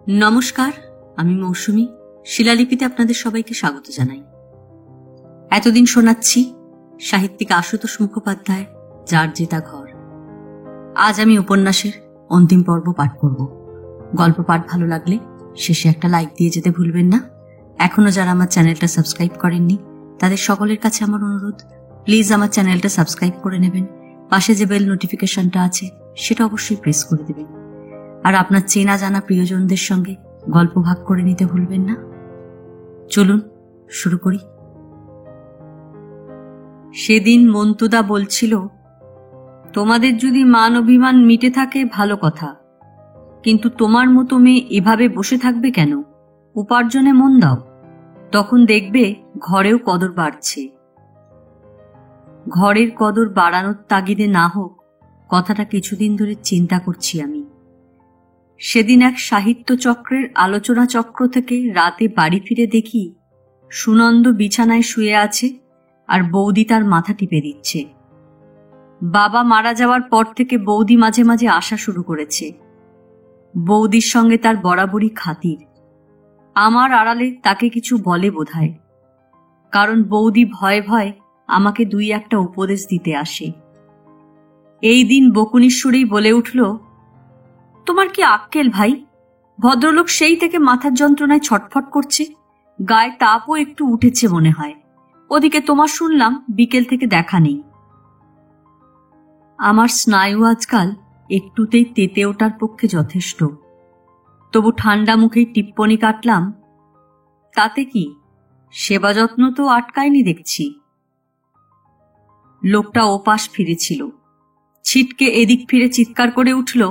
নমস্কার, আমি মৌসুমী। শিলালিপিতে আপনাদের সবাইকে স্বাগত জানাই। এতদিন শোনাচ্ছি সাহিত্যিক আশুতোষ মুখোপাধ্যায় যার জেতা ঘর। আজ আমি উপন্যাসের অন্তিম পর্ব পাঠ করব। গল্প পাঠ ভালো লাগলে শেষে একটা লাইক দিয়ে যেতে ভুলবেন না। এখনো যারা আমার চ্যানেলটা সাবস্ক্রাইব করেননি তাদের সকলের কাছে আমার অনুরোধ, প্লিজ আমার চ্যানেলটা সাবস্ক্রাইব করে নেবেন। পাশে যে বেল নোটিফিকেশনটা আছে সেটা অবশ্যই প্রেস করে দেবেন। আর আপনার চেনা জানা প্রিয়জনদের সঙ্গে গল্প ভাগ করে নিতে ভুলবেন না। চলুন শুরু করি। সেদিন মন্তুদা বলছিল, তোমাদের যদি মান অভিমান মিটে থাকে ভালো কথা, কিন্তু তোমার মতো মেয়ে এভাবে বসে থাকবে কেন? উপার্জনে মন দাও, তখন দেখবে ঘরেও কদর বাড়ছে। ঘরের কদর বাড়ানোর তাগিদে না হোক, কথাটা কিছুদিন ধরে চিন্তা করছি আমি। সেদিন এক সাহিত্য চক্রের আলোচনা চক্র থেকে রাতে বাড়ি ফিরে দেখি সুনন্দ বিছানায় শুয়ে আছে আর বৌদি তার মাথা টিপে দিচ্ছে। বাবা মারা যাওয়ার পর থেকে বৌদি মাঝে মাঝে আসা শুরু করেছে। বৌদির সঙ্গে তার বরাবরই খাতির। আমার আড়ালে তাকে কিছু বলে বোধহয়, কারণ বৌদি ভয়ে ভয়ে আমাকে দুই একটা উপদেশ দিতে আসে। এই দিন বকুনির সুরেই বলে উঠল, তোমার কি আক্কেল ভাই? ভদ্রলোক সেই থেকে মাথার যন্ত্রণায় ছটফট করছে, গায়ে তাপও একটু উঠেছে মনে হয়। ওদিকে তোমার শুনলাম বিকেল থেকে দেখা নেই। আমার স্নায়ু আজকাল একটুতেই তেতে ওঠার পক্ষে যথেষ্ট, তবু ঠান্ডা মুখেই টিপ্পনি কাটলাম, তাতে কি, সেবা যত্ন তো আটকায়নি দেখছি। লোকটা ওপাশ ফিরেছিল, ছিটকে এদিক ফিরে চিৎকার করে উঠল,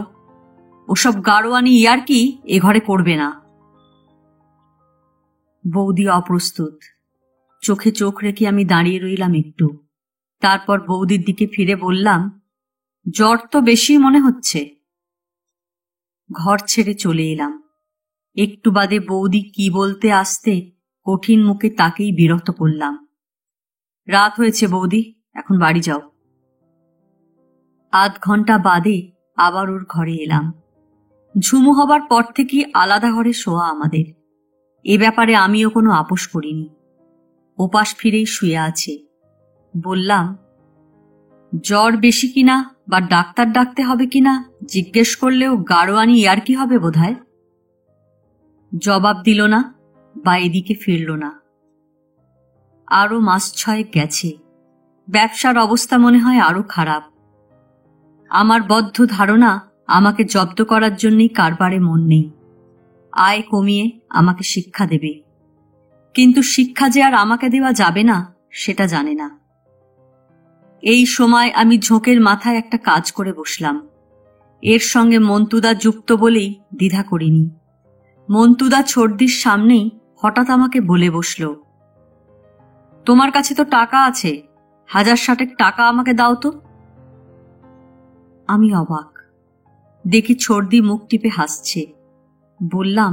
ওসব গাড়োয়ানি ইয়ার্কি এ ঘরে করবে না। বৌদি অপ্রস্তুত, চোখে চোখ রেখে আমি দাঁড়িয়ে রইলাম একটু। তারপর বৌদির দিকে ফিরে বললাম, জ্বর তো বেশি মনে হচ্ছে। ঘর ছেড়ে চলে এলাম। একটু বাদে বৌদি কি বলতে আসতে কঠিন মুখে তাকেই বিরক্ত করলাম। রাত হয়েছে বৌদি, এখন বাড়ি যাও। আধ ঘন্টা বাদে আবার ওর ঘরে এলাম। ঝুমু হবার পর থেকেই আলাদা ঘরে শোয়া আমাদের। এ ব্যাপারে আমিও কোনো আপোষ করিনি। ওপাশ ফিরেই শুয়ে আছে। বললাম, জ্বর বেশি কিনা বা ডাক্তার ডাকতে হবে কিনা জিজ্ঞেস করলেও গাড়োয়ানি ইয়ার্কি হবে বোধহয়। জবাব দিল না বা এদিকে ফিরল না। আরো মাস 6 গেছে। ব্যবসার অবস্থা মনে হয় আরো খারাপ। আমার বদ্ধ ধারণা আমাকে জব্দ করার জন্যই কারবারে মন নেই। আয় কমিয়ে আমাকে শিক্ষা দেবে, কিন্তু শিক্ষা যে আর আমাকে দেওয়া যাবে না সেটা জানে না। এই সময় আমি ঝোঁকের মাথায় একটা কাজ করে বসলাম। এর সঙ্গে মন্তুদা যুক্ত বলেই দ্বিধা করিনি। মন্তুদা ছর্দির সামনেই হঠাৎ আমাকে বলে বসল, তোমার কাছে তো টাকা আছে, 1000 টাকা আমাকে দাও তো। আমি অবাক। দেখি ছর্দি মুখ টিপে হাসছে। বললাম,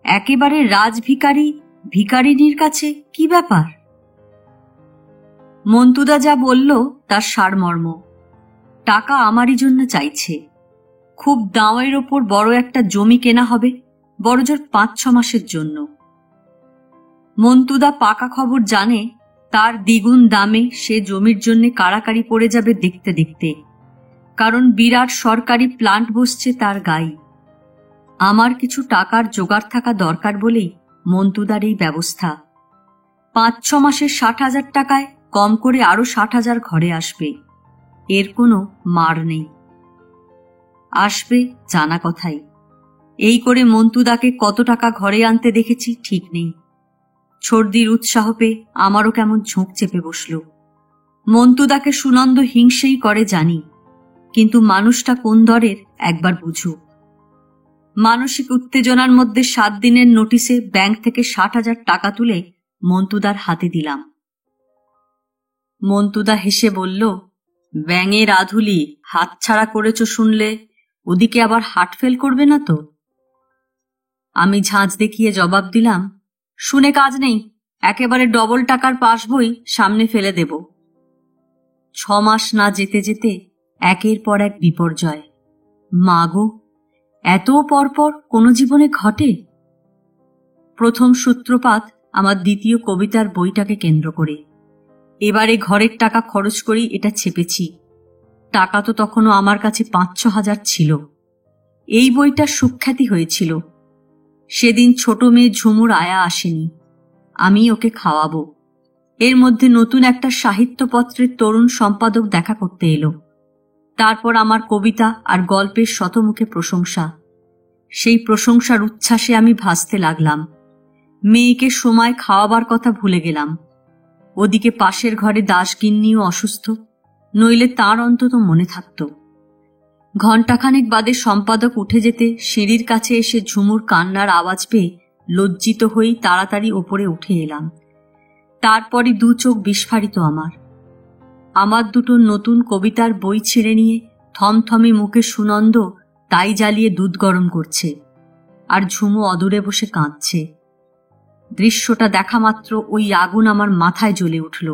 একেবারে রাজভিকারি ভিকারিনীর কাছে কি ব্যাপার? মন্তুদা যা বলল তার সারমর্ম। টাকা আমারই জন্য চাইছে। খুব দাওয়ের ওপর বড় একটা জমি কেনা হবে, বড়জোর 5-6 মাসের জন্য। মন্তুদা পাকা খবর জানে, তার দ্বিগুণ দামে সে জমির জন্য কাড়াকাড়ি পড়ে যাবে দেখতে দেখতে, কারণ বিরাট সরকারি প্লান্ট বসছে তার গায়ে। আমার কিছু টাকার জোগাড় থাকা দরকার বলেই মন্তুদার এই ব্যবস্থা। 5-6 মাসের 60,000 টাকায় কম করে আরো 60,000 ঘরে আসবে। এর কোনো মার নেই। আসবে জানা কথাই। এই করে মন্তুদাকে কত টাকা ঘরে আনতে দেখেছি ঠিক নেই। ছর্দির উৎসাহ পেয়ে আমারও কেমন ঝোঁক চেপে বসল। মন্তুদাকে সুনন্দ হিংসেই করে জানি, কিন্তু মানুষটা কোন দরের একবার বুঝুক। মানসিক উত্তেজনার মধ্যে 7 দিনের নোটিশে ব্যাংক থেকে 60,000 টাকা তুলে মন্তুদার হাতে দিলাম। মন্তুদা হেসে বলল, ব্যাঙের আধুলি হাতছাড়া করেছ শুনলে ওদিকে আবার হার্ট ফেল করবে না তো? আমি ঝাঁজ দেখিয়ে জবাব দিলাম, শুনে কাজ নেই, একেবারে ডবল টাকার পাসবই সামনে ফেলে দেব। 6 মাস না যেতে যেতে একের পর এক বিপর্যয়। মা গো, এত পরপর কোনো জীবনে ঘটে? প্রথম সূত্রপাত আমার দ্বিতীয় কবিতার বইটাকে কেন্দ্র করে। এবারে ঘরের টাকা খরচ করেই এটা ছেপেছি। টাকা তো তখনও আমার কাছে ৫-৬ হাজার ছিল। এই বইটার সুখ্যাতি হয়েছিল। সেদিন ছোট মেয়ে ঝুমুর আয়া আসেনি, আমি ওকে খাওয়াবো। এর মধ্যে নতুন একটা সাহিত্যপত্রের তরুণ সম্পাদক দেখা করতে এলো। তারপর আমার কবিতা আর গল্পের শতমুখে প্রশংসা। সেই প্রশংসার উচ্ছ্বাসে আমি ভাসতে লাগলাম। মেয়েকে সময় খাওয়াবার কথা ভুলে গেলাম। ওদিকে পাশের ঘরে দাসগিন্নিও অসুস্থ, নইলে তার অন্তত মনে থাকত। ঘণ্টাখানেক বাদে সম্পাদক উঠে যেতে সিঁড়ির কাছে এসে ঝুমুর কান্নার আওয়াজ পেয়ে লজ্জিত হয়েই তাড়াতাড়ি ওপরে উঠে এলাম। তারপরই ২ চোখ বিস্ফারিত আমার দুটো নতুন কবিতার বই ছিঁড়ে নিয়ে থমথমে মুখে সুনন্দ তাই জ্বালিয়ে দুধ গরম করছে, আর ঝুমু অদূরে বসে কাঁদছে। দৃশ্যটা দেখা মাত্র ওই আগুন আমার মাথায় জ্বলে উঠল।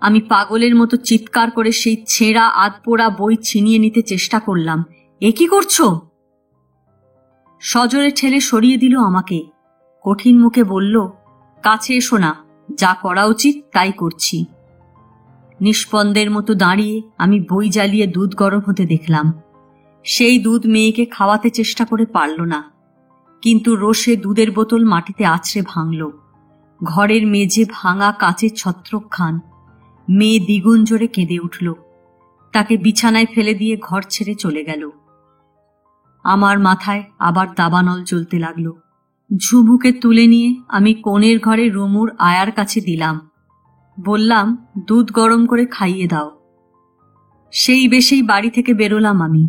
আমি পাগলের মতো চিৎকার করে সেই ছেঁড়া আধপোড়া বই ছিনিয়ে নিতে চেষ্টা করলাম। এ কি করছো? সজোরে ঠেলে সরিয়ে দিল আমাকে। কঠিন মুখে বলল, কাছে এসো না, যা করা উচিত তাই করছি। নিষ্পন্দের মতো দাঁড়িয়ে আমি বই জ্বালিয়ে দুধ গরম হতে দেখলাম। সেই দুধ মেয়েকে খাওয়াতে চেষ্টা করে পারল না, কিন্তু রোষে দুধের বোতল মাটিতে আছড়ে ভাঙল। ঘরের মেঝে ভাঙা কাচের ছত্রখান। মেয়ে দ্বিগুণ জোরে কেঁদে উঠল। তাকে বিছানায় ফেলে দিয়ে ঘর ছেড়ে চলে গেল। আমার মাথায় আবার দাবানল চলতে লাগল। ঝুমুকে তুলে নিয়ে আমি কোণের ঘরে রুমুর আয়ার কাছে দিলাম। বললাম, দুধ গরম করে খাইয়ে দাও। সেই বেশেই বাড়ি থেকে বেরোলাম আমি।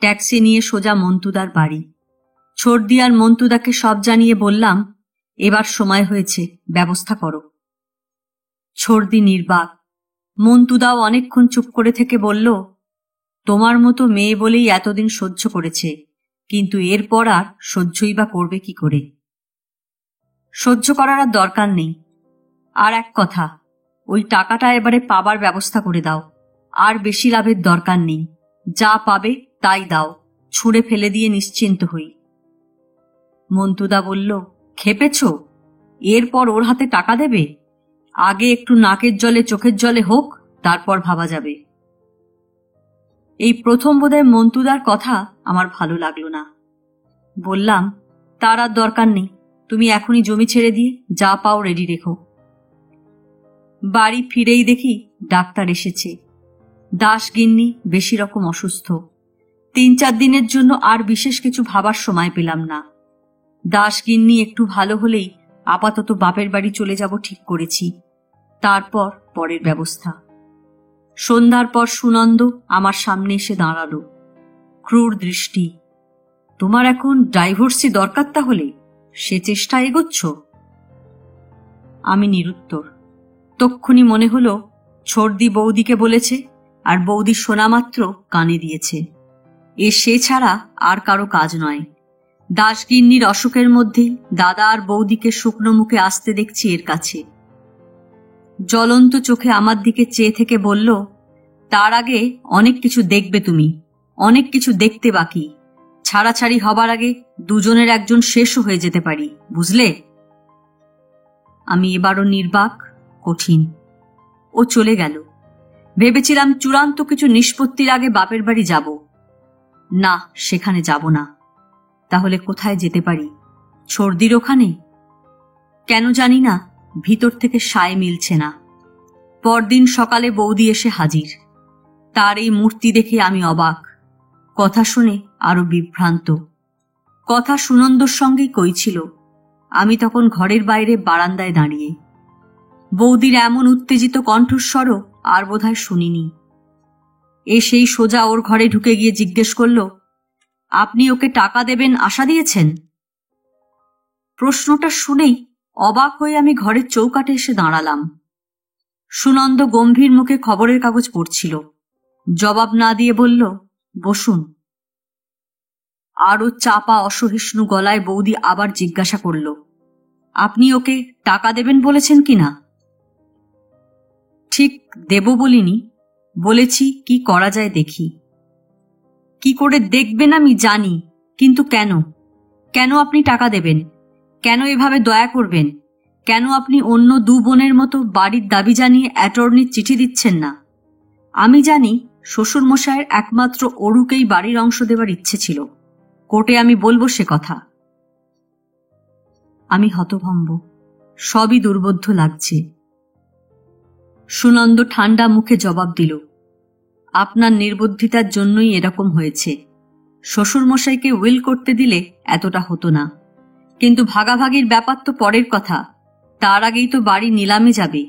ট্যাক্সি নিয়ে সোজা মন্তুদার বাড়ি। ছর্দি আর মন্তুদাকে সব জানিয়ে বললাম, এবার সময় হয়েছে, ব্যবস্থা করো। ছর্দি নির্বাক। মন্তুদাও অনেকক্ষণ চুপ করে থেকে বলল, তোমার মতো মেয়ে বলেই এতদিন সহ্য করেছে, কিন্তু এরপর আর সহ্যই বা করবে কি করে? সহ্য করার আর দরকার নেই। আর এক কথা, ওই টাকাটা এবারে পাবার ব্যবস্থা করে দাও। আর বেশি লাভের দরকার নেই, যা পাবে তাই দাও, ছুঁড়ে ফেলে দিয়ে নিশ্চিন্ত হই। মন্তুদা বলল, খেপেছ? এরপর ওর হাতে টাকা দেবে? আগে একটু নাকের জলে চোখের জলে হোক, তারপর ভাবা যাবে। এই প্রথম বোধহয় মন্তুদার কথা আমার ভালো লাগলো না। বললাম, তার আর দরকার নেই, তুমি এখনই জমি ছেড়ে দিয়ে যা পাও রেডি রেখো। বাড়ি ফিরেই দেখি ডাক্তার এসেছে। দাসগিন্নি বেশি রকম অসুস্থ। ৩-৪ দিনের জন্য আর বিশেষ কিছু ভাবার সময় পেলাম না। দাসগিন্নি একটু ভালো হলেই আপাতত বাপের বাড়ি চলে যাব ঠিক করেছি। তারপর পরের ব্যবস্থা। সন্ধ্যার পর সুনন্দ আমার সামনে এসে দাঁড়ালো। ক্রূর দৃষ্টি। তোমার এখন ডাইভোর্সই দরকার তাহলে? সে চেষ্টা এগোচ্ছ? আমি নিরুত্তর। তক্ষুনি মনে হলো ছর্দি বৌদিকে বলেছে, আর বৌদি শোনা মাত্র কানে দিয়েছে। এ সে ছাড়া আর কারো কাজ নয়। দাসগিন্নির অসুখের মধ্যেই দাদা আর বৌদিকে শুকনো মুখে আসতে দেখছি এর কাছে। জ্বলন্ত চোখে আমার দিকে চেয়ে থেকে বলল, তার আগে অনেক কিছু দেখবে তুমি, অনেক কিছু দেখতে বাকি। ছাড়াছাড়ি হবার আগে দুজনের একজন শেষও হয়ে যেতে পারি, বুঝলে? আমি এবারও নির্বাক, কঠিন। ও চলে গেল। ভেবেছিলাম চূড়ান্ত কিছু নিষ্পত্তির আগে বাপের বাড়ি যাব। না, সেখানে যাব না। তাহলে কোথায় যেতে পারি? ছর্দির ওখানে? কেন জানি না, ভিতর থেকে সায় মিলছে না। পরদিন সকালে বৌদি এসে হাজির। তার এই মূর্তি দেখে আমি অবাক, কথা শুনে আরো বিভ্রান্ত। কথা সুনন্দর সঙ্গেই কইছিল। আমি তখন ঘরের বাইরে বারান্দায় দাঁড়িয়ে। বৌদির এমন উত্তেজিত কণ্ঠস্বরও আর বোধহয় শুনিনি। এসেই সোজা ওর ঘরে ঢুকে গিয়ে জিজ্ঞেস করল, আপনি ওকে টাকা দেবেন আশা দিয়েছেন? প্রশ্নটা শুনেই অবাক হয়ে আমি ঘরের চৌকাঠে এসে দাঁড়ালাম। সুনন্দ গম্ভীর মুখে খবরের কাগজ পড়ছিল। জবাব না দিয়ে বলল, বসুন। আরও চাপা অসহিষ্ণু গলায় বৌদি আবার জিজ্ঞাসা করল, আপনি ওকে টাকা দেবেন বলেছেন কিনা? ঠিক দেব বলিনি, বলেছি কি করা যায় দেখি। কি করে দেখবেন আমি জানি, কিন্তু কেন? কেন আপনি টাকা দেবেন? কেন এভাবে দয়া করবেন? কেন আপনি অন্য 2 বোনের মতো বাড়ির দাবি জানিয়ে অ্যাটর্নির চিঠি দিচ্ছেন না? আমি জানি শ্বশুরমশায়ের একমাত্র অরুকেই বাড়ির অংশ দেবার ইচ্ছে ছিল। কোর্টে আমি বলবো সে কথা। আমি হতভম্ব, সবই দুর্বোধ্য লাগছে। সুনন্দ ঠান্ডা মুখে জবাব দিল, আপনার নির্বুদ্ধিতার জন্যই এরকম হয়েছে। শ্বশুরমশাইকে উইল করতে দিলে এতটা হতো না, কিন্তু ভাগাভাগির ব্যাপার তো পরের কথা। তার আগেই তো বাড়ি নিলামে যাবে।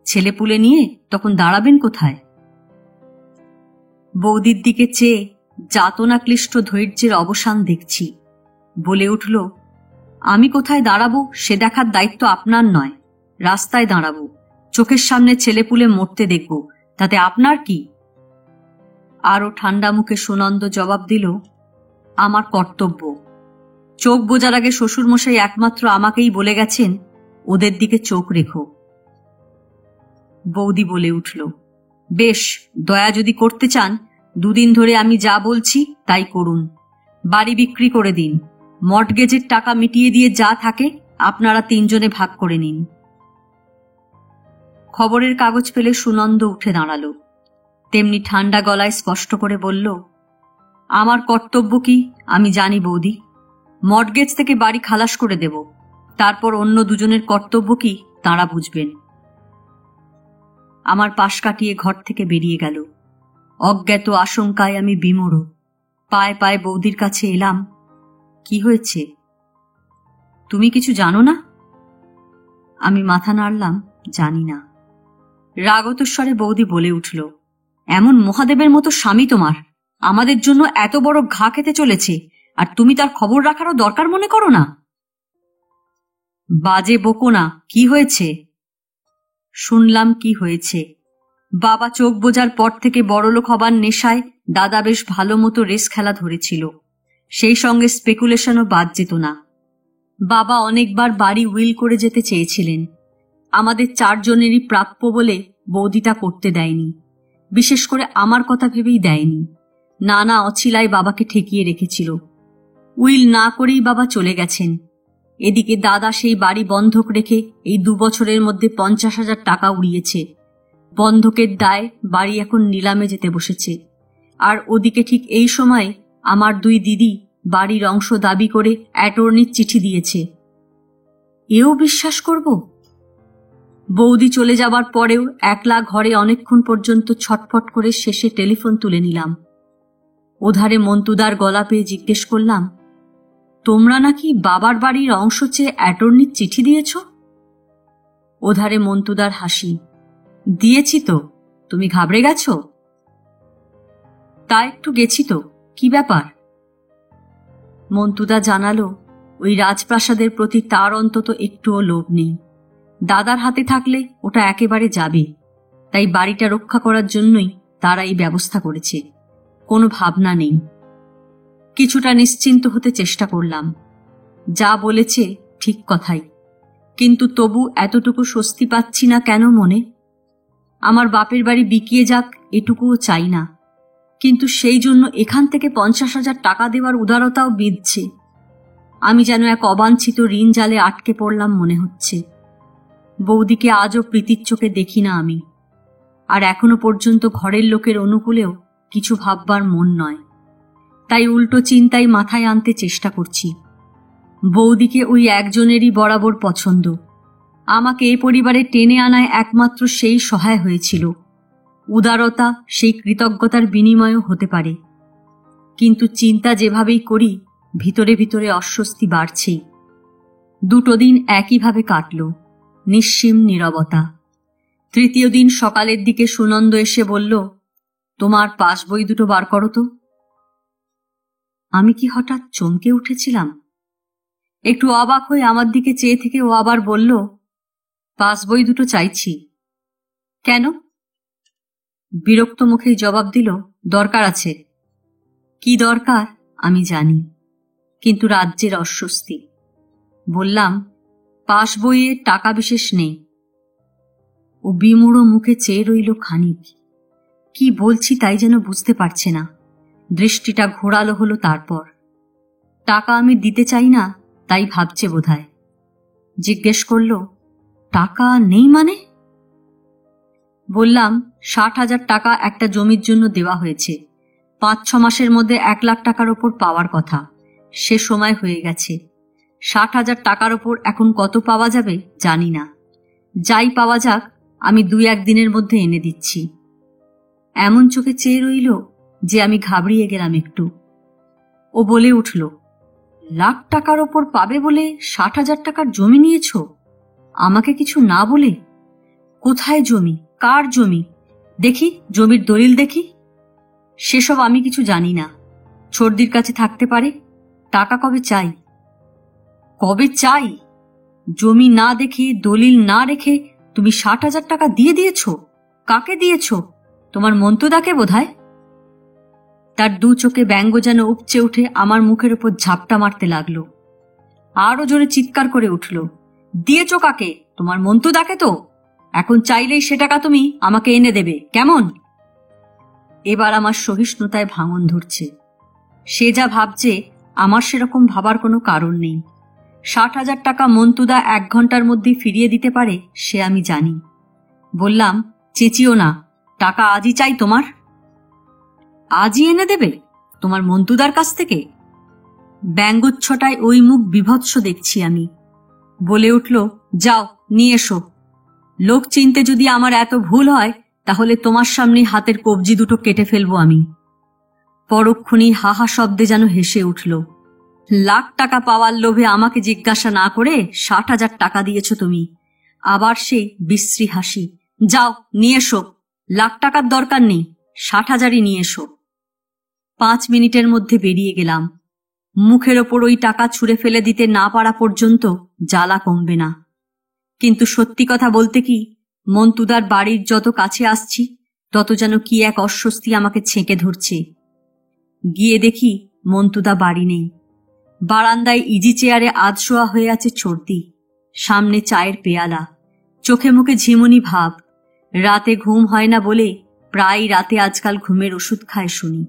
ছেলেপুলে নিয়ে তখন দাঁড়াবেন কোথায়? বৌদির দিকে চেয়ে যাতনা ক্লিষ্ট ধৈর্যের অবসান দেখছি। বলে উঠল, আমি কোথায় দাঁড়াবো সে দেখার দায়িত্ব আপনার নয়। রাস্তায় দাঁড়াবো, চোখের সামনে ছেলেপুলে মরতে দেখব, তাতে আপনার কি? আরও ঠান্ডা মুখে সুনন্দ জবাব দিল, আমার কর্তব্য। চোখ বোঝার আগে শ্বশুরমশাই একমাত্র আমাকেই বলে গেছেন, ওদের দিকে চোখ রেখো। বৌদি বলে উঠল, বেশ, দয়া যদি করতে চান 2 দিন ধরে আমি যা বলছি তাই করুন। বাড়ি বিক্রি করে দিন, মর্টগেজের টাকা মিটিয়ে দিয়ে যা থাকে আপনারা 3 জনে ভাগ করে নিন। খবরের কাগজ পেলে সুনন্দ উঠে দাঁড়ালো। তেমনি ঠান্ডা গলায় স্পষ্ট করে বলল, আমার কর্তব্য কি আমি জানি বৌদি। মর্টগেজ থেকে বাড়ি খালাস করে দেব, তারপর অন্য 2 জনের কর্তব্য কি তাঁরা বুঝবেন। আমার পাশ কাটিয়ে ঘর থেকে বেরিয়ে গেল। অজ্ঞাত আশঙ্কায় আমি বিমূঢ়। পায়ে পায়ে বৌদির কাছে এলাম। কি হয়েছে? তুমি কিছু জানো না? আমি মাথা নাড়লাম, জানি না। রাগত স্বরে বৌদি বলে উঠল, এমন মহাদেবের মতো স্বামী তোমার আমাদের জন্য এত বড় ঘা খেতে চলেছে, আর তুমি তার খবর রাখারও দরকার মনে করো না? বাজে বকো না, কি হয়েছে? শুনলাম কি হয়েছে। বাবা চোখ বোঝার পর থেকে বড়লোক হবার নেশায় দাদা বেশ ভালো মতো রেস খেলা ধরেছিল। সেই সঙ্গে স্পেকুলেশনও বাদ যেত না। বাবা অনেকবার বাড়ি উইল করে যেতে চেয়েছিলেন। আমাদের 4 জনেরই প্রাপ্য বলে বৌদিটা করতে দেয়নি। বিশেষ করে আমার কথা ভেবেই দেয়নি। নানা অছিলায় বাবাকে ঠেকিয়ে রেখেছিল। উইল না করেই বাবা চলে গেছেন। এদিকে দাদা সেই বাড়ি বন্ধক রেখে এই 2 বছরের মধ্যে 50,000 টাকা উড়িয়েছে। বন্ধকের দায় বাড়ি এখন নিলামে যেতে বসেছে। আর ওদিকে ঠিক এই সময় আমার 2 দিদি বাড়ির অংশ দাবি করে অ্যাটর্নির চিঠি দিয়েছে। এও বিশ্বাস করব? বৌদি চলে যাবার পরেও একলা ঘরে অনেকক্ষণ পর্যন্ত ছটফট করে শেষে টেলিফোন তুলে নিলাম। ওধারে মন্তুদার গলা পেয়ে জিজ্ঞেস করলাম, তোমরা নাকি বাবার বাড়ির অংশ চেয়ে অ্যাটর্নির চিঠি দিয়েছ? ওধারে মন্তুদার হাসি, দিয়েছি তো, তুমি ঘাবড়ে গেছ? তা একটু গেছি তো, কি ব্যাপার? মন্তুদা জানালো, ওই রাজপ্রাসাদের প্রতি তার অন্তত একটুও লোভ নেই। দাদার হাতে থাকলে ওটা একেবারে যাবে, তাই বাড়িটা রক্ষা করার জন্যই তারা এই ব্যবস্থা করেছে। কোনো ভাবনা নেই। কিছুটা নিশ্চিন্ত হতে চেষ্টা করলাম। যা বলেছে ঠিক কথাই, কিন্তু তবু এতটুকু স্বস্তি পাচ্ছি না কেন মনে। আমার বাপের বাড়ি বিকিয়ে যাক এটুকুও চাই না, কিন্তু সেই জন্য এখান থেকে 50,000 টাকা দেওয়ার উদারতাও বিঁধছে। আমি যেন এক অবাঞ্ছিত ঋণ জালে আটকে পড়লাম মনে হচ্ছে। বৌদিকে আজও প্রীতির চোখে দেখি না আমি, আর এখনো পর্যন্ত ঘরের লোকের অনুকূলেও কিছু ভাববার মন নয়। তাই উল্টো চিন্তাই মাথায় আনতে চেষ্টা করছি। বৌদিকে ওই একজনেরই বরাবর পছন্দ। আমাকে এ পরিবারে টেনে আনায় একমাত্র সেই সহায় হয়েছিল। উদারতা সেই কৃতজ্ঞতার বিনিময়ও হতে পারে, কিন্তু চিন্তা যেভাবেই করি ভিতরে ভিতরে অস্বস্তি বাড়ছেই। 2 দিন একইভাবে কাটল, নিশ্চিম নীরবতা। 3য় দিন সকালের দিকে সুনন্দ এসে বলল, তোমার পাস বই 2 বার করো তো। আমি কি হঠাৎ চমকে উঠেছিলাম? একটু অবাক হয়ে আমার দিকে চেয়ে থেকে ও আবার বলল, পাস বই 2 চাইছি। কেন? বিরক্ত মুখেই জবাব দিল, দরকার আছে। কি দরকার আমি জানি, কিন্তু রাজ্যের অস্বস্তি। বললাম, পাস বইয়ে টাকা বিশেষ নেই। ও বিমূঢ় মুখে চেয়ে রইল খানিক। কি বলছি তাই যেন বুঝতে পারছে না। দৃষ্টিটা ঘোরালো হলো তারপর। টাকা আমি দিতে চাই না তাই ভাবছে বোধহয়। জিজ্ঞেস করল, টাকা নেই মানে? বললাম, 60,000 টাকা একটা জমির জন্য দেওয়া হয়েছে। 5-6 মাসের মধ্যে 1 লাখ টাকার ওপর পাওয়ার কথা। সে সময় হয়ে গেছে। 60,000 টাকার ওপর এখন কত পাওয়া যাবে জানি না। যাই পাওয়া যাক, আমি 2-1 দিনের মধ্যে এনে দিচ্ছি। এমন চোখে চেয়ে রইল যে আমি ঘাবড়িয়ে গেলাম একটু। ও বলে উঠল, লাখ টাকার ওপর পাবে বলে 60,000 টাকার জমি নিয়েছ? আমাকে কিছু না বলে? কোথায় জমি? কার জমি? দেখি জমির দলিল দেখি। সেসব আমি কিছু জানি না। ছোটদির কাছে থাকতে পারে। টাকা কবে চাই? কবে চাই? জমি না দেখে, দলিল না রেখে তুমি 60,000 টাকা দিয়ে দিয়েছ? কাকে দিয়েছ? তোমার মন্তুদাকে বোধহয়। তার 2 চোখে ব্যঙ্গ যেন উপচে উঠে আমার মুখের উপর ঝাপটা মারতে লাগলো। আরো জোরে চিৎকার করে উঠল, দিয়েছ কাকে? তোমার মন্তুদাকে তো। এখন চাইলেই সে টাকা তুমি আমাকে এনে দেবে, কেমন? এবার আমার সহিষ্ণুতায় ভাঙন ধরছে। সে যা ভাবছে আমার সেরকম ভাবার কোনো কারণ নেই। 60,000 টাকা মন্তুদা 1 ঘন্টার মধ্যে ফিরিয়ে দিতে পারে সে আমি জানি। বললাম, চেঁচিও না, টাকা আজই চাই তোমার। আজই এনে দেবে তোমার মন্তুদার কাছ থেকে? ব্যঙ্গোচ্ছটায় ওই মুখ বিভৎস দেখছি আমি। বলে উঠল, যাও নিয়ে এসো। লোক চিনতে যদি আমার এত ভুল হয় তাহলে তোমার সামনে হাতের কবজি দুটো কেটে ফেলবো আমি। পরক্ষণেই হাহা শব্দে যেন হেসে উঠল। লাখ টাকা পাওয়ার লোভে আমাকে জিজ্ঞাসা না করে 60,000 টাকা দিয়েছ তুমি। আবার সেই বিশ্রী হাসি। যাও নিয়ে এসো। লাখ টাকার দরকার নেই, 60,000ই নিয়ে এসো। 5 মিনিটের মধ্যে বেরিয়ে গেলাম। মুখের ওপর ওই টাকা ছুঁড়ে ফেলে দিতে না পারা পর্যন্ত জ্বালা কমবে না। কিন্তু সত্যি কথা বলতে কি, মন্তুদার বাড়ির যত কাছে আসছি তত যেন কি এক অস্বস্তি আমাকে ছেঁকে ধরছে। গিয়ে দেখি মন্তুদা বাড়ি নেই। বারান্দায় ইজি চেয়ারে আধশোয়া হয়ে আছে ছোটদি। সামনে চায়ের পেয়ালা, চোখে মুখে ঝিমুনি ভাব। রাতে ঘুম হয় না বলে প্রায় রাতে আজকাল ঘুমের ওষুধ খায় শুনি।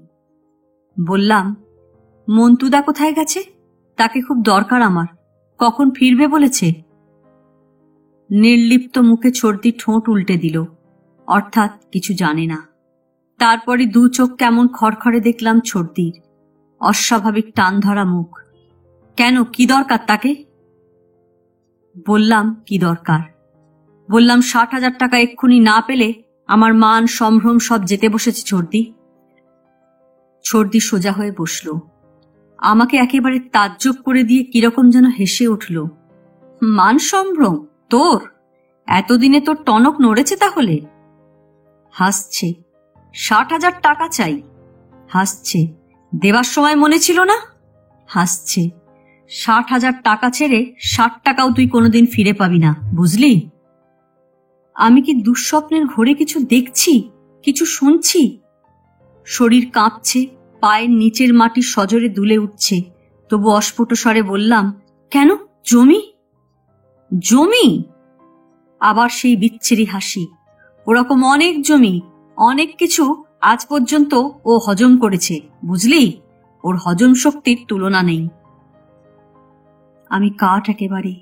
বললাম, মন্তুদা কোথায় গেছে? তাকে খুব দরকার আমার। কখন ফিরবে বলেছে? নির্লিপ্ত মুখে ছোটদি ঠোঁট উল্টে দিল, অর্থাৎ কিছু জানে না। তারপরে 2 চোখ কেমন খড়খড়ে দেখলাম ছোটদির। অস্বাভাবিক টান ধরা মুখ। কেন, কি দরকার তাকে? বললাম, কি দরকার? বললাম, 60,000 টাকা এক্ষুনি না পেলে আমার মান সম্ভ্রম সব যেতে বসেছে ছোটদি। ছোটদি সোজা হয়ে বসল। আমাকে একেবারে তাজ্জব করে দিয়ে কিরকম যেন হেসে উঠল। মান সম্ভ্রম তোর? এতদিনে তোর টনক নড়েছে তাহলে? হাসছে। 60,000 টাকা চাই? হাসছে। দেবার সময় মনে ছিল না? হাসছে। 60,000 টাকা ছেড়ে 60 টাকাও তুই কোনোদিন ফিরে পাবি না, বুঝলি? আমি কি দুঃস্বপ্নের ঘোরে কিছু দেখছি, কিছু শুনছি? শরীর কাঁপছে, পায়ের নিচের মাটি সজোরে দুলে উঠছে। তবু অস্ফুট স্বরে বললাম, কেন, জমি? জমি? আবার সেই বিচ্ছিরি হাসি। ওরকম অনেক জমি, অনেক কিছু আজ পর্যন্ত ও হজম করেছে, বুঝলি? ওর হজম শক্তির তুলনা নেই। আমি কাঠ একেবারে।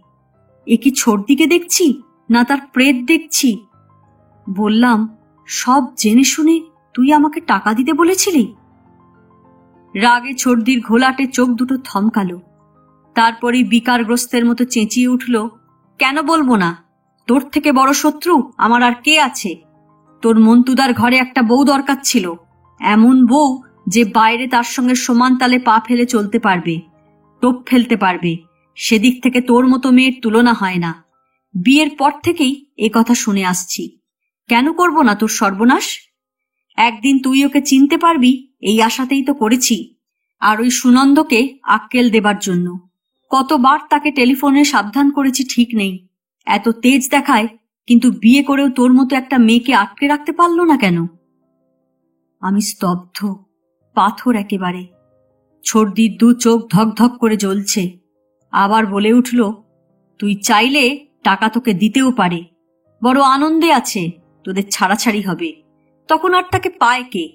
এ কি ছোটদিকে দেখছি না তার প্রেত দেখছি? বললাম, সব জেনে শুনে তুই আমাকে টাকা দিতে বলেছিলি? রাগে ছোটদির ঘোলাটে চোখ দুটো থমকালো। তারপরে বিকারগ্রস্তের মতো চেঁচিয়ে উঠল, কেন বলবো না? তোর থেকে বড় শত্রু আমার আর কে আছে? তোর মন্তুদার ঘরে একটা বউ দরকার ছিল, এমন বউ যে বাইরে তার সঙ্গে সমান তালে পা ফেলে চলতে পারবে, টোপ ফেলতে পারবে। সেদিক থেকে তোর মতো মেয়ের তুলনা হয় না। বিয়ের পর থেকেই এ কথা শুনে আসছি। কেন করব না তোর সর্বনাশ? একদিন তুই ওকে চিনতে পারবি এই আশাতেই তো করেছি। আর ওই সুনন্দকে আক্কেল দেবার জন্য কতবার তাকে টেলিফোনে সাবধান করেছি ঠিক নেই। এত তেজ দেখায়, কিন্তু বিয়ে করেও তোর মতো একটা মেয়েকে আটকে রাখতে পারল না কেন? আমি স্তব্ধ, পাথর একেবারে। ছোটদির 2 চোখ ধকধক করে জ্বলছে। আবার বলে উঠল, তুই চাইলে টাকা তোকে দিতেও পারে। বড় আনন্দে আছে, তোদের ছাড়াছাড়ি হবে। তখন আর তাকে পায় কে?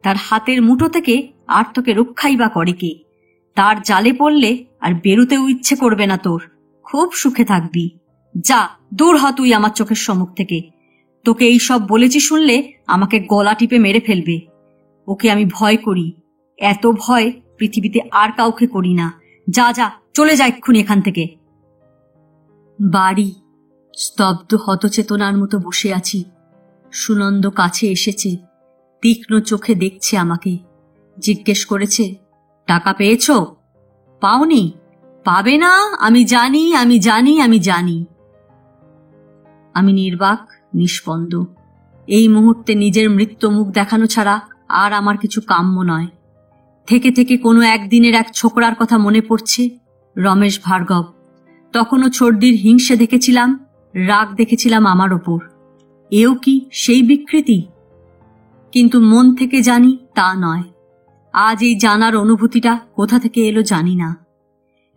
তার হাতের মুঠো থেকে আর তোকে রক্ষাই বা করে কে? তার জালে পড়লে আর বেরোতেও ইচ্ছে করবে না তোর। খুব সুখে থাকবি। যা, দূর হ তুই আমার চোখের সম্মুখ থেকে। তোকে এই সব বলেছি শুনলে আমাকে গলা টিপে মেরে ফেলবে। ওকে আমি ভয় করি, এত ভয় পৃথিবীতে আর কাউকে করি না। যা যা, চলে যা এক্ষুনি এখান থেকে। বাড়ি। স্তব্ধ হতচেতনার মতো বসে আছি। সুনন্দ কাছে এসেছে, তীক্ষ্ণ চোখে দেখছে আমাকে। জিজ্ঞেস করেছে, টাকা পেয়েছ? পাওনি? পাবে না, আমি জানি, আমি জানি, আমি জানি। আমি নির্বাক, নিষ্পন্দ। এই মুহূর্তে নিজের মৃত্যু মুখ দেখানো ছাড়া আর আমার কিছু কাম্য নয়। থেকে থেকে কোনো একদিনের এক ছোকরার কথা মনে পড়ছে, রমেশ ভার্গব। তখনও ছর্দির হিংসে দেখেছিলাম, রাগ দেখেছিলাম আমার ওপর। এও কি সেই বিকৃতি? কিন্তু মন থেকে জানি তা নয়। আজ এই জানার অনুভূতিটা কোথা থেকে এলো জানি না।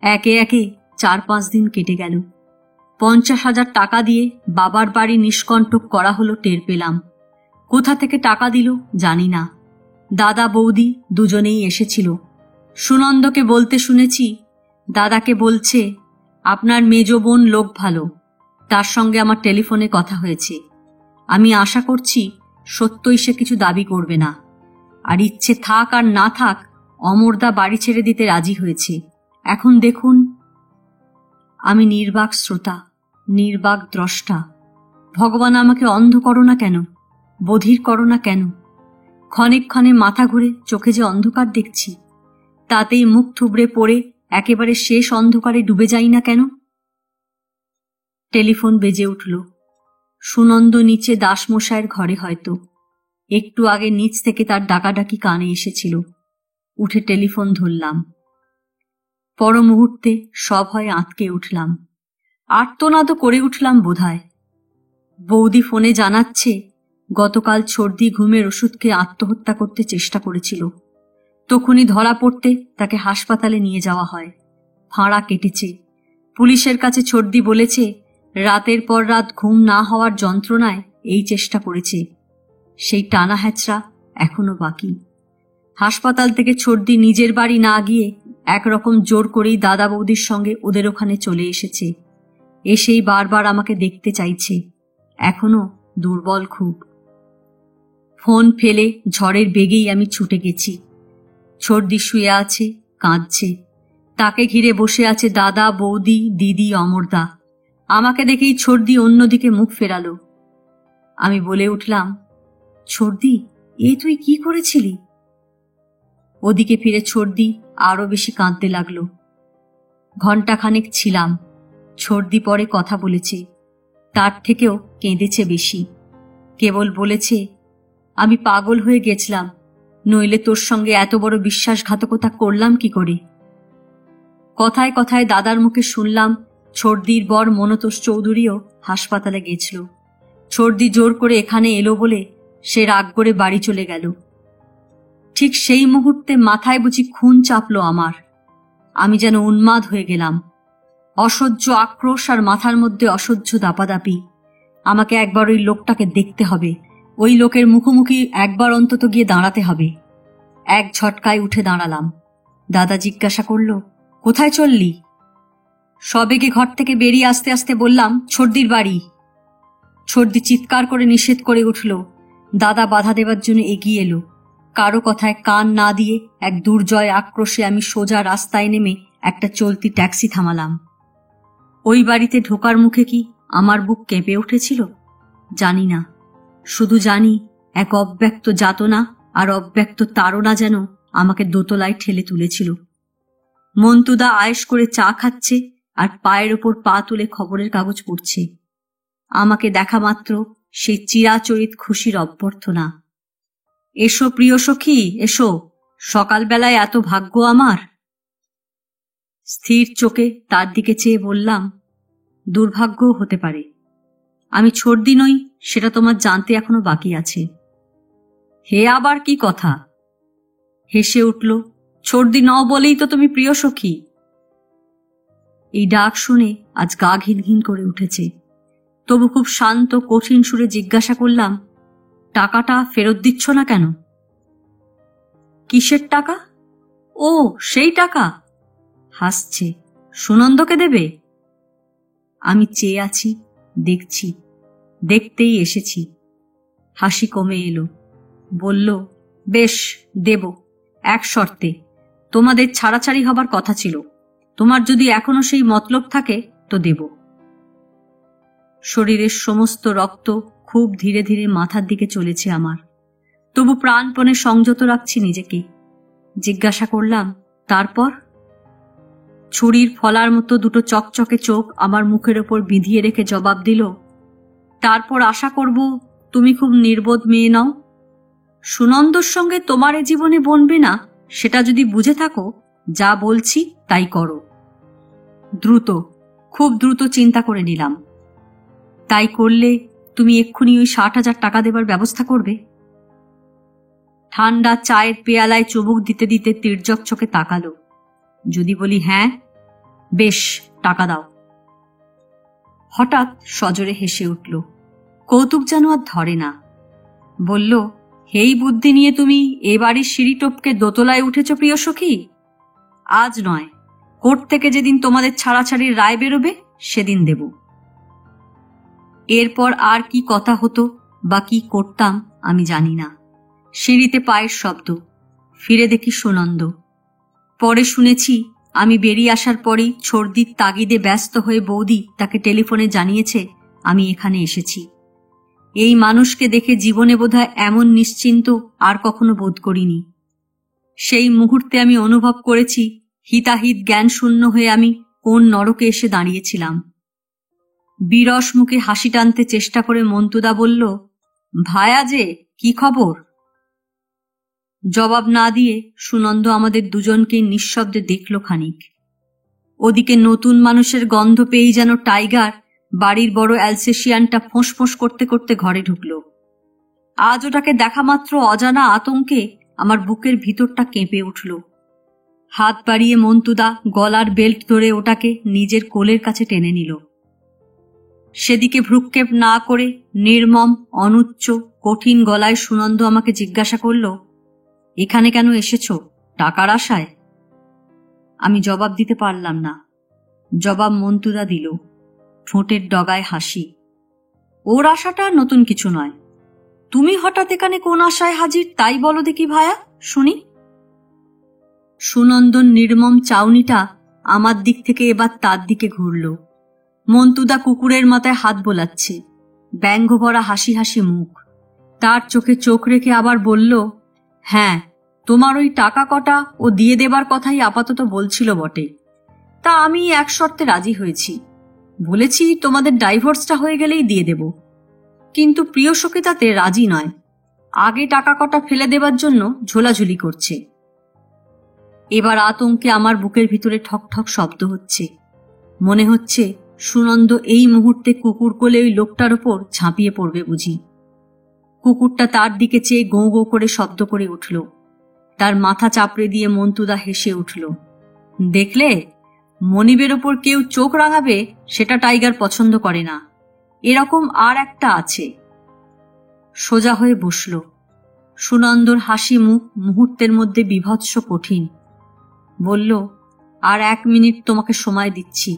একে একে 4-5 দিন কেটে গেল। 50,000 টাকা দিয়ে বাবার বাড়ি নিষ্কণ্টক করা হলো টের পেলাম। কোথা থেকে টাকা দিল জানি না। দাদা বৌদি দুজনেই এসেছিল। সুনন্দকে বলতে শুনেছি, দাদাকে বলছে, আপনার মেজ বোন লোক ভালো, তার সঙ্গে আমার টেলিফোনে কথা হয়েছে। আমি আশা করছি সত্যই সে কিছু দাবি করবে না। আর ইচ্ছে থাক আর না থাক, অমরদা বাড়ি ছেড়ে দিতে রাজি হয়েছে। এখন দেখুন। আমি নির্বাক শ্রোতা, নির্বাক দ্রষ্টা। ভগবান আমাকে অন্ধ করো না কেন, বধির করো না কেন? ক্ষণে ক্ষণে মাথা ঘুরে চোখে যে অন্ধকার দেখছি, তাতেই মুখ থুবড়ে পড়ে একেবারে শেষ অন্ধকারে ডুবে যাই না কেন? টেলিফোন বেজে উঠল। সুনন্দ নিচে দাসমশায়ের ঘরে হয়তো। একটু আগে নিচ থেকে তার ডাকাডাকি কানে এসেছিল। উঠে টেলিফোন ধরলাম। পর মুহূর্তে সভয়ে আঁতকে উঠলাম। আর্তনাদও করে উঠলাম বোধহয়। বৌদি ফোনে জানাচ্ছে, গতকাল ছর্দি ঘুমের ওষুধ খেয়ে আত্মহত্যা করতে চেষ্টা করেছিল। তখনই ধরা পড়তে তাকে হাসপাতালে নিয়ে যাওয়া হয়। ফাঁড়া কেটেছে। পুলিশের কাছে ছর্দি বলেছে, রাতের পর রাত ঘুম না হওয়ার যন্ত্রণায় এই চেষ্টা করেছে। সেই টানা হ্যাচড়া এখনো বাকি। হাসপাতাল থেকে ছর্দি নিজের বাড়ি না গিয়ে একরকম জোর করেই দাদা বৌদির সঙ্গে ওদের ওখানে চলে এসেছে। এসেই বারবার আমাকে দেখতে চাইছে। এখনো দুর্বল খুব। ফোন ফেলে ঝড়ের বেগেই আমি ছুটে গেছি। ছর্দি শুয়ে আছে, কাঁদছে। তাকে ঘিরে বসে আছে দাদা, বৌদি, দিদি, অমরদা। আমাকে দেখেই ছর্দি অন্যদিকে মুখ ফেরালো। আমি বলে উঠলাম, ছর্দি, এ তুই কি করেছিলি? ওদিকে ফিরে ছর্দি আরো বেশি কাঁদতে লাগলো। ঘণ্টাখানেক ছিলাম। ছর্দি পরে কথা বলেছে, তার থেকেও কেঁদেছে বেশি। কেবল বলেছে, আমি পাগল হয়ে গেছিলাম, নইলে তোর সঙ্গে এত বড় বিশ্বাসঘাতকতা করলাম কি করে? কথায় কথায় দাদার মুখে শুনলাম ছর্দির বর মনতোষ চৌধুরীও হাসপাতালে গেছিল। ছর্দি জোর করে এখানে এলো বলে সে রাগ করে বাড়ি চলে গেল। ঠিক সেই মুহূর্তে মাথায় বুঝি খুন চাপলো আমার। আমি যেন উন্মাদ হয়ে গেলাম। অসহ্য আক্রোশ আর মাথার মধ্যে অসহ্য দাপাদাপি। আমাকে একবার ওই লোকটাকে দেখতে হবে। ওই লোকের মুখোমুখি একবার অন্তত গিয়ে দাঁড়াতে হবে। এক ঝটকায় উঠে দাঁড়ালাম। দাদা জিজ্ঞাসা করল, কোথায় চললি? সবেগে ঘর থেকে বেরিয়ে আসতে আসতে বললাম, ছর্দির বাড়ি। ছর্দি চিৎকার করে নিষেধ করে উঠল। দাদা বাধা দেবার জন্য এগিয়ে এলো। কারো কথায় কান না দিয়ে এক দুর্জয় আক্রোশে আমি সোজা রাস্তায় নেমে একটা চলতি ট্যাক্সি থামালাম। ওই বাড়িতে ঢোকার মুখে কি আমার বুক কেঁপে উঠেছিল জানি না। শুধু জানি এক অব্যক্ত যাতনা আর অব্যক্ত তাড়না যেন আমাকে দোতলায় ঠেলে তুলেছিল। মন্তুদা আয়েশ করে চা খাচ্ছে আর পায়ের ওপর পা তুলে খবরের কাগজ পড়ছে। আমাকে দেখা মাত্র সেই চিরাচরিত খুশির অভ্যর্থনা। এসো প্রিয় সখী, এসো, সকালবেলায় এত ভাগ্য আমার। স্থির চোখে তার দিকে চেয়ে বললাম, দুর্ভাগ্যও হতে পারে। আমি ছর্দি নই সেটা তোমার জানতে এখনো বাকি আছে। হে আবার কি কথা? হেসে উঠল, ছর্দি নও বলেই তো তুমি প্রিয় সখী। এই ডাক শুনে আজ গা ঘিন ঘিন করে উঠেছে। তবু খুব শান্ত কঠিন সুরে জিজ্ঞাসা করলাম, টাকাটা ফেরত দিচ্ছ না কেন? কিসের টাকা? ও, সেই টাকা। হাসছে। সুনন্দকে দেবে? আমি চেয়ে আছি, দেখছি। দেখতেই এসেছি। হাসি কমে এলো। বলল, বেশ, দেব, এক শর্তে। তোমাদের ছাড়াছাড়ি হবার কথা ছিল। তোমার যদি এখনো সেই মতলব থাকে তো দেব। শরীরের সমস্ত রক্ত খুব ধীরে ধীরে মাথার দিকে চলেছে আমার। তবু প্রাণপণে সংযত রাখছি নিজেকে। জিজ্ঞাসা করলাম, তারপর? ছুরির ফলার মতো দুটো চকচকে চোখ আমার মুখের ওপর বিঁধিয়ে রেখে জবাব দিল, তারপর আশা করব তুমি খুব নির্বোধ মেয়ে নও। সুনন্দর সঙ্গে তোমার এ জীবনে বনবে না সেটা যদি বুঝে থাকো, যা বলছি তাই করো। দ্রুত, খুব দ্রুত চিন্তা করে নিলাম। তাই করলে তুমি এক্ষুনি ওই 60,000 টাকা দেবার ব্যবস্থা করবে? ঠান্ডা চায়ের পেয়ালায় চুমুক দিতে দিতে তির্যক চোখে তাকালো। যদি বলি হ্যাঁ, বেশ, টাকা দাও। হঠাৎ সজোরে হেসে উঠল। কৌতুক যেন আর ধরে না। বলল, হেই বুদ্ধি নিয়ে তুমি এ বাড়ির সিঁড়ি টপকে দোতলায় উঠেছ প্রিয় সখী? আজ নয়, কোর্ট থেকে যেদিন তোমাদের ছাড়াছাড়ির রায় বেরোবে সেদিন দেব। এরপর আর কি কথা হতো বা কি করতাম আমি জানি না। সিঁড়িতে পায়ের শব্দ। ফিরে দেখি সুনন্দ। পরে শুনেছি আমি বেরিয়ে আসার পরই সর্দির তাগিদে ব্যস্ত হয়ে বৌদি তাকে টেলিফোনে জানিয়েছে আমি এখানে এসেছি। এই মানুষকে দেখে জীবনে বোধহয় এমন নিশ্চিন্ত আর কখনো বোধ করিনি। সেই মুহূর্তে আমি অনুভব করেছি হিতাহিত জ্ঞান শূন্য হয়ে আমি কোন নরকে এসে দাঁড়িয়েছিলাম। বিরস মুখে হাসি টানতে চেষ্টা করে মন্তুদা বলল, ভায়া যে, কি খবর? জবাব না দিয়ে সুনন্দ আমাদের দুজনকে নিঃশব্দে দেখল খানিক। ওদিকে নতুন মানুষের গন্ধ পেয়েই যেন টাইগার বাড়ির বড় অ্যালসেশিয়ানটা ফোঁস করতে করতে ঘরে ঢুকল। আজ ওটাকে দেখা মাত্র অজানা আতঙ্কে আমার বুকের ভিতরটা কেঁপে উঠল। হাত বাড়িয়ে মন্তুদা গলার বেল্ট ধরে ওটাকে নিজের কোলের কাছে টেনে নিল। সেদিকে ভ্রুক্ষেপ না করে নির্মম, অনুচ্চ, কঠিন গলায় সুনন্দ আমাকে জিজ্ঞাসা করল, এখানে কেন এসেছ? টাকার আশায়? আমি জবাব দিতে পারলাম না। জবাব মন্তুদা দিল, ঠোঁটের ডগায় হাসি। ওর আশাটা নতুন কিছু নয়। তুমি হঠাৎ এখানে কোন আশায় হাজির তাই বলো দেখি ভায়া, শুনি। সুনন্দন নির্মম চাউনিটা আমার দিক থেকে এবার তার দিকে ঘুরল। মন্তুদা কুকুরের মাথায় হাত বোলাচ্ছে, ব্যঙ্গ ভরা হাসি হাসি মুখ। তার চোখে চোখ রেখে আবার বলল, হ্যাঁ, তোমার ওই টাকা কটা ও দিয়ে দেবার কথাই আপাতত বলছিল বটে। তা আমি এক শর্তে রাজি হয়েছি। বলেছি তোমাদের ডাইভোর্সটা হয়ে গেলেই দিয়ে দেব। কিন্তু প্রিয় সখী তাতে রাজি নয়। আগে টাকা কটা ফেলে দেবার জন্য ঝোলাঝুলি করছে। এবার আতঙ্কে আমার বুকের ভিতরে ঠক ঠক শব্দ হচ্ছে। মনে হচ্ছে সুনন্দ এই মুহূর্তে কুকুর কোলে ওই লোকটার ওপর ঝাঁপিয়ে পড়বে বুঝি। কুকুরটা তার দিকে চেয়ে গোঁ গোঁ করে শব্দ করে উঠল। তার মাথা চাপড়ে দিয়ে মন্তুদা হেসে উঠল। দেখলে, মনিবের ওপর কেউ চোখ রাঙাবে সেটা টাইগার পছন্দ করে না। এরকম আর একটা আছে। সোজা হয়ে বসল। সুনন্দর হাসি মুখ মুহূর্তের মধ্যে বিভৎস কঠিন। বলল, আর 1 মিনিট তোমাকে সময় দিচ্ছি।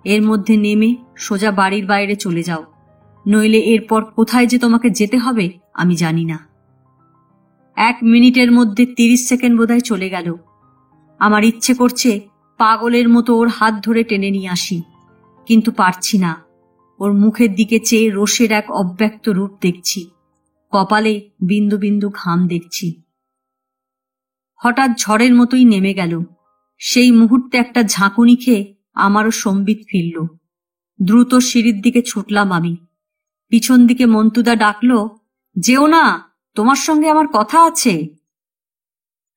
এর মধ্যে নেমে সোজা বাড়ির বাইরে চলে যাও, নইলে এরপর কোথায় যে তোমাকে যেতে হবে আমি জানি না। 1 মিনিটের মধ্যে 30 সেকেন্ড বোধহয় চলে গেল। আমার ইচ্ছে করছে পাগলের মতো ওর হাত ধরে টেনে নিয়ে আসি, কিন্তু পারছি না। ওর মুখের দিকে চেয়ে রোষের এক অব্যক্ত রূপ দেখছি, কপালে বিন্দু বিন্দু ঘাম দেখছি। হঠাৎ ঝড়ের মতোই নেমে গেল। সেই মুহূর্তে একটা ঝাঁকুনি খেয়ে আমারও সম্বিত ফিরল। দ্রুত সিঁড়ির দিকে ছুটলাম আমি। পিছন দিকে মন্তুদা ডাকল, যেও না, তোমার সঙ্গে আমার কথা আছে।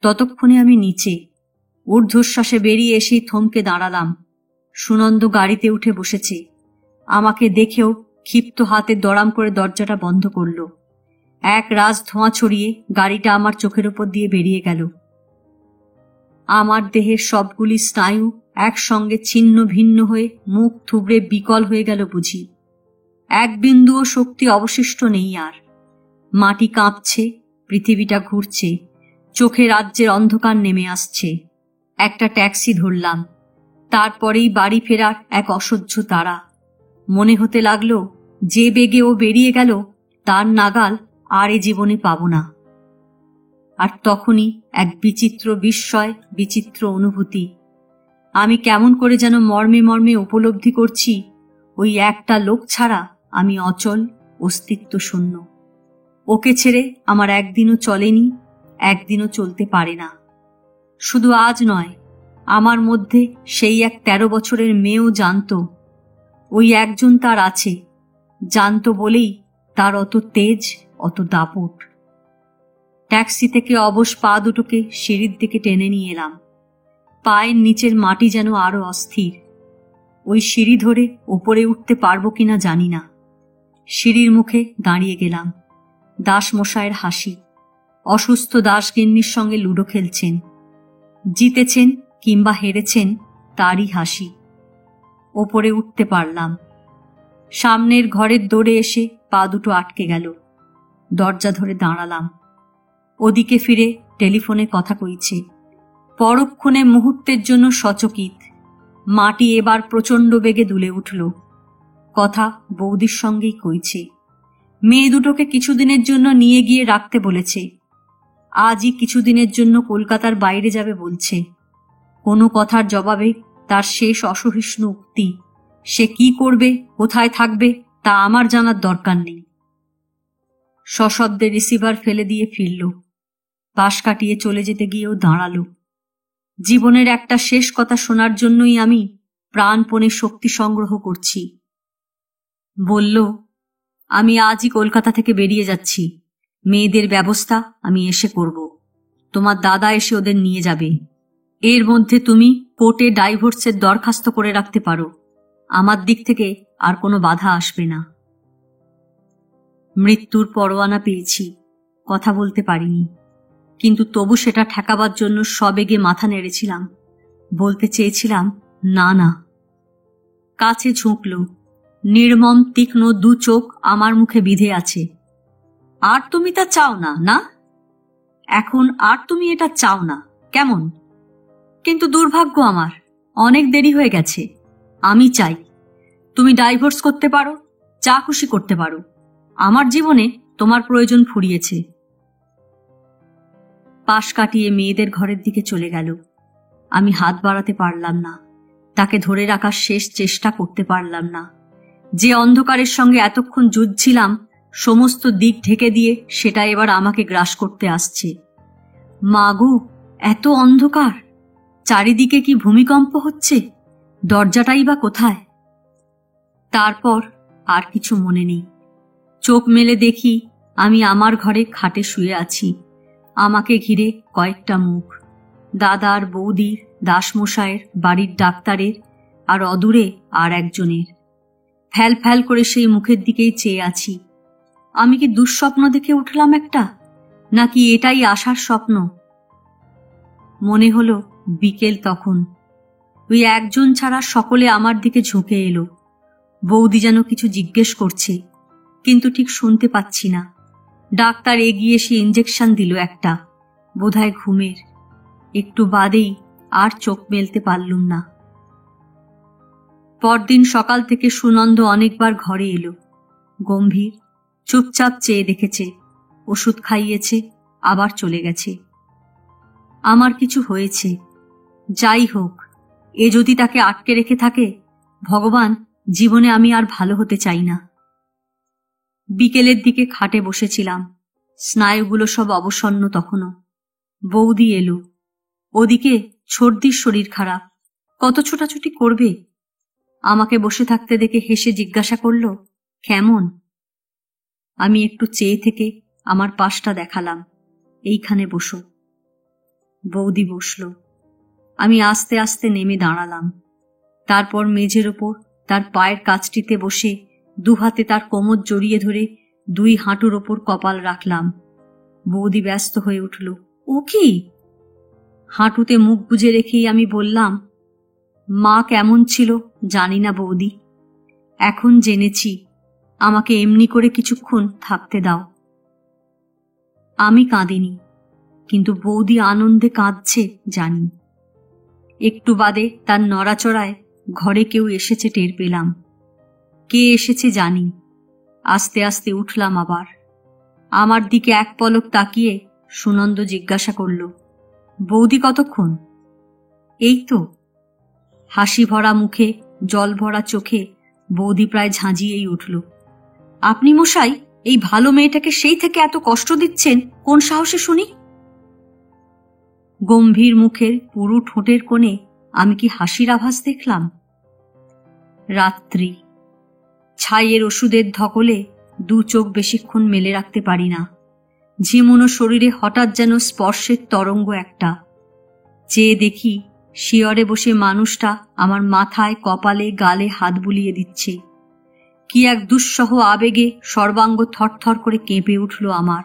ততক্ষণে আমি নিচে ঊর্ধ্বশ্বাসে বেরিয়ে এসেই থমকে দাঁড়ালাম। সুনন্দ গাড়িতে উঠে বসেছে। আমাকে দেখেও ক্ষিপ্ত হাতে দড়াম করে দরজাটা বন্ধ করল। এক রাজ ধোঁয়া ছড়িয়ে গাড়িটা আমার চোখের উপর দিয়ে বেরিয়ে গেল। আমার দেহের সবগুলি স্নায়ু একসঙ্গে ছিন্ন ভিন্ন হয়ে মুখ থুবড়ে বিকল হয়ে গেল বুঝি। এক বিন্দুও শক্তি অবশিষ্ট নেই আর। মাটি কাঁপছে, পৃথিবীটা ঘুরছে, চোখে রাজ্যের অন্ধকার নেমে আসছে। একটা ট্যাক্সি ধরলাম। তারপরেই বাড়ি ফেরার এক অসহ্য তাড়া। মনে হতে লাগলো যে বেগে ও বেরিয়ে গেল তার নাগাল আর এ জীবনে পাব না। আর তখনই এক বিচিত্র বিস্ময়, বিচিত্র অনুভূতি। আমি কেমন করে যেন মর্মে মর্মে উপলব্ধি করছি ওই একটা লোক ছাড়া আমি অচল, অস্তিত্ব শূন্য। ওকে ছেড়ে আমার একদিনও চলেনি, একদিনও চলতে পারে না। শুধু আজ নয়, আমার মধ্যে সেই এক 13 বছরের মেয়েও জানত ওই একজন তার আছে, জানত বলেই তার অত তেজ, অত দাপট। ট্যাক্সি থেকে অবশ পা দুটোকে সিঁড়ির দিকে টেনে নিয়ে এলাম। পায়ের নিচের মাটি যেন আরো অস্থির। ওই সিঁড়ি ধরে ওপরে উঠতে পারবো কিনা জানি না। সিঁড়ির মুখে দাঁড়িয়ে গেলাম। দাসমশায়ের হাসি। অসুস্থ দাসগিন্নির সঙ্গে লুডো খেলছেন। জিতেছেন কিংবা হেরেছেন তারই হাসি। ওপরে উঠতে পারলাম। সামনের ঘরের দৌড়ে এসে পা দুটো আটকে গেল। দরজা ধরে দাঁড়ালাম। ওদিকে ফিরে টেলিফোনে কথা কইছে। পরক্ষণে মুহূর্তের জন্য সচকিত। মাটি এবার প্রচণ্ড বেগে দুলে উঠল। কথা বৌদির সঙ্গেই কইছে। মেয়ে দুটোকে কিছুদিনের জন্য নিয়ে গিয়ে রাখতে বলেছে। আজই কিছুদিনের জন্য কলকাতার বাইরে যাবে বলছে। কোনো কথার জবাবে তার শেষ অসহিষ্ণু উক্তি, সে কি করবে, কোথায় থাকবে তা আমার জানার দরকার নেই। সশব্দে রিসিভার ফেলে দিয়ে ফিরল। পাশ কাটিয়ে চলে যেতে গিয়েও দাঁড়ালো। জীবনের একটা শেষ কথা শোনার জন্যই আমি প্রাণপণে শক্তি সংগ্রহ করছি। বলল, আমি আজই কলকাতা থেকে বেরিয়ে যাচ্ছি। মেয়েদের ব্যবস্থা আমি এসে করব। তোমার দাদা এসে ওদের নিয়ে যাবে। এর মধ্যে তুমি কোর্টে ডাইভোর্সের দরখাস্ত করে রাখতে পারো। আমার দিক থেকে আর কোনো বাধা আসবে না। মৃত্যুর পরোয়ানা পেয়েছি, কথা বলতে পারিনি, কিন্তু তবু সেটা ঠেকাবার জন্য সবেগে মাথা নেড়েছিলাম। বলতে চেয়েছিলাম না না। কাছে ঝুঁকল। নির্মম তীক্ষ্ণ দু চোখ আমার মুখে বিধে আছে। আর তুমি তা চাও না, না? এখন আর তুমি এটা চাও না, কেমন? কিন্তু দুর্ভাগ্য আমার, অনেক দেরি হয়ে গেছে। আমি চাই তুমি ডাইভোর্স করতে পারো, যা খুশি করতে পারো। আমার জীবনে তোমার প্রয়োজন ফুরিয়েছে। পাশ কাটিয়ে মেয়েদের ঘরের দিকে চলে গেল। আমি হাত বাড়াতে পারলাম না, তাকে ধরে রাখার শেষ চেষ্টা করতে পারলাম না। যে অন্ধকারের সঙ্গে এতক্ষণ যুঝছিলাম, সমস্ত দিক ঢেকে দিয়ে সেটা এবার আমাকে গ্রাস করতে আসছে। মাগো, এত অন্ধকার! চারিদিকে কি ভূমিকম্প হচ্ছে? দরজাটাই বা কোথায়? তারপর আর কিছু মনে নেই। চোখ মেলে দেখি আমি আমার ঘরে খাটে শুয়ে আছি। আমাকে ঘিরে কয়েকটা মুখ, দাদার, বৌদির, দাসমশায়ের, বাড়ির ডাক্তারের, আর অদূরে আর একজনের। ফ্যাল ফ্যাল করে সেই মুখের দিকেই চেয়ে আছি। আমি কি দুঃস্বপ্ন দেখে উঠলাম একটা, নাকি এটাই আশার স্বপ্ন? মনে হলো বিকেল তখন। ওই একজন ছাড়া সকলে আমার দিকে ঝুঁকে এলো। বৌদি যেন কিছু জিজ্ঞেস করছে, কিন্তু ঠিক শুনতে পাচ্ছি না। ডাক্তার এগিয়ে এসে ইঞ্জেকশন দিল একটা, বোধহয় ঘুমের। একটু বাদেই আর চোখ মেলতে পারলুম না। পরদিন সকাল থেকে সুনন্দ অনেকবার ঘরে এলো। গম্ভীর, চুপচাপ চেয়ে দেখেছে, ওষুধ খাইয়েছে, আবার চলে গেছে। আমার কিছু হয়েছে, যাই হোক, এ যদি তাকে আটকে রেখে থাকে, ভগবান, জীবনে আমি আর ভালো হতে চাই না। বিকেলের দিকে খাটে বসেছিলাম। স্নায়ুগুলো সব অবসন্ন তখনও। বৌদি এলো। ওদিকে ছর্দির শরীর খারাপ, কত ছোটাছুটি করবে। আমাকে বসে থাকতে দেখে হেসে জিজ্ঞাসা করল, কেমন? আমি একটু চেয়ে থেকে আমার পাশটা দেখালাম, এইখানে বসো। বৌদি বসল। আমি আস্তে আস্তে নেমে দাঁড়ালাম। তারপর মেঝের ওপর তার পায়ের কাছটিতে বসে দুহাতে তার কোমর জড়িয়ে ধরে দুই হাঁটুর ওপর কপাল রাখলাম। বৌদি ব্যস্ত হয়ে উঠল, ও কি? হাঁটুতে মুখ গুজে রেখেই আমি বললাম, মা কেমন ছিল জানি না বৌদি, এখন জেনেছি, আমাকে এমনি করে কিছুক্ষণ থাকতে দাও। আমি কাঁদিনি। কিন্তু বৌদি আনন্দে কাঁদছে জানি। একটু বাদে তার নড়াচড়ায় ঘরে কেউ এসেছে টের পেলাম। কে এসেছে জানি। আস্তে আস্তে উঠলাম আবার। আমার দিকে এক পলক তাকিয়ে সুনন্দ জিজ্ঞাসা করল, বৌদি কতক্ষণ? এই তো। হাসি ভরা মুখে, জল ভরা চোখে বৌদি প্রায় ঝাঁঝিয়েই উঠল। আপনি মশাই এই ভালো মেয়েটাকে সেই থেকে এত কষ্ট দিচ্ছেন কোন সাহসে শুনি? গম্ভীর মুখের পুরু ঠোঁটের কোণে আমি কি হাসির আভাস দেখলাম? রাত্রি। ছাইয়ের ওষুধের ধকলে দু চোখ বেশিক্ষণ মেলে রাখতে পারি না। ঝিমুনো শরীরে হঠাৎ যেন স্পর্শের তরঙ্গ একটা। চেয়ে দেখি শিয়রে বসে মানুষটা আমার মাথায়, কপালে, গালে হাত বুলিয়ে দিচ্ছে। কি এক দুঃসহ আবেগে সর্বাঙ্গ থরথর করে কেঁপে উঠল আমার।